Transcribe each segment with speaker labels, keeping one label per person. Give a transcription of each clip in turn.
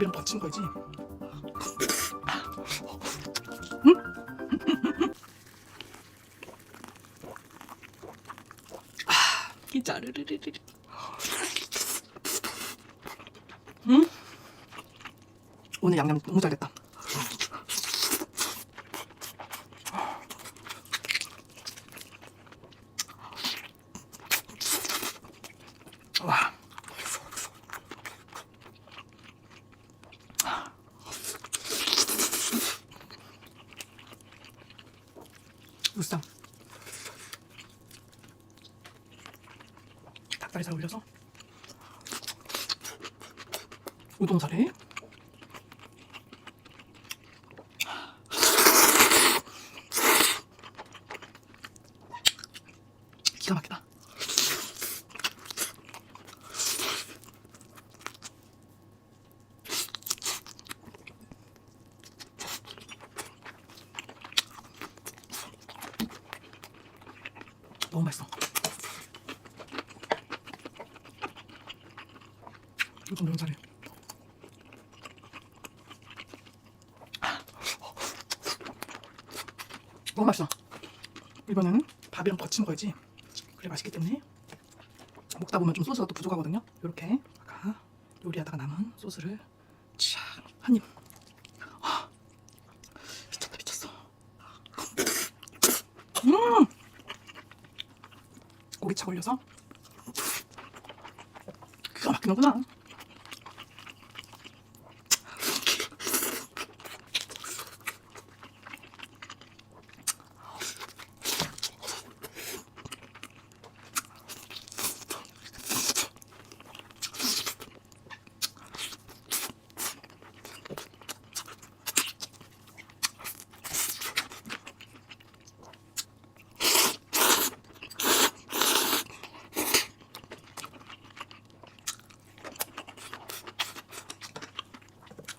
Speaker 1: 밥이랑 버친 거지. 응? 짜르르르르. 응? 오늘 양념 너무 잘 됐다. 와. 무쌈. 닭다리살 올려서 우동살에 기가 막히다. 너무 맛있어. 이거 너무 잘해. 너무 맛있어. 이번에는 밥이랑 버친 거지. 그래 맛있기 때문에 먹다 보면 좀 소스가 또 부족하거든요. 이렇게 아까 요리하다가 남은 소스를 촥 한 입. 미쳤다 미쳤어. 고기차 올려서 기가 막히는구나.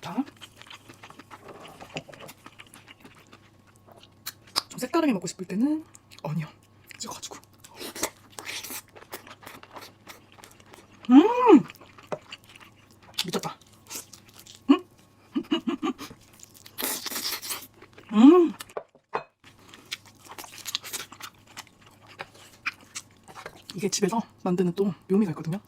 Speaker 1: 자, 좀 색다르게 먹고 싶을 때는 어니언 찍어가지고. 미쳤다. 이게 집에서 만드는 또 묘미가 있거든요.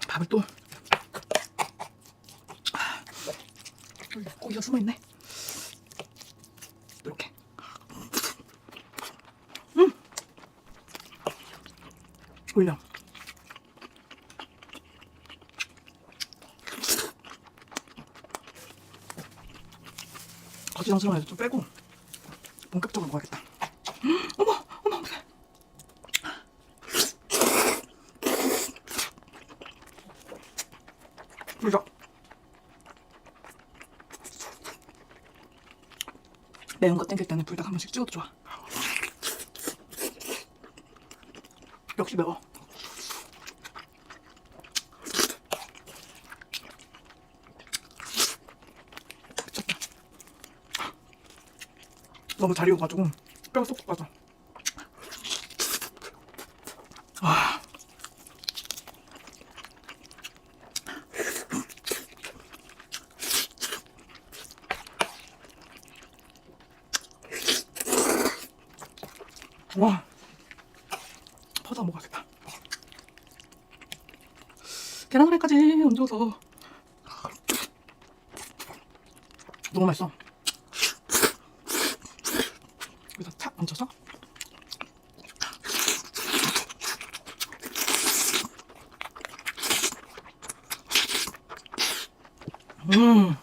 Speaker 1: 밥을 또 고기가 숨어있네. 이렇게 올려. 거지장스러운 애도 좀 빼고 본격적으로 먹어야겠다. 어머 어머 어떡해. 그죠? 매운 거 땡길 때는 불닭 한 번씩 찍어도 좋아. 역시 매워. 미쳤다. 너무 잘 익어가지고 뼈가 쏙쏙 빠져. 와. 와, 퍼서 먹어야겠다. 계란 후라이까지 얹어서 너무 맛있어. 여기다 탁 얹어서 음.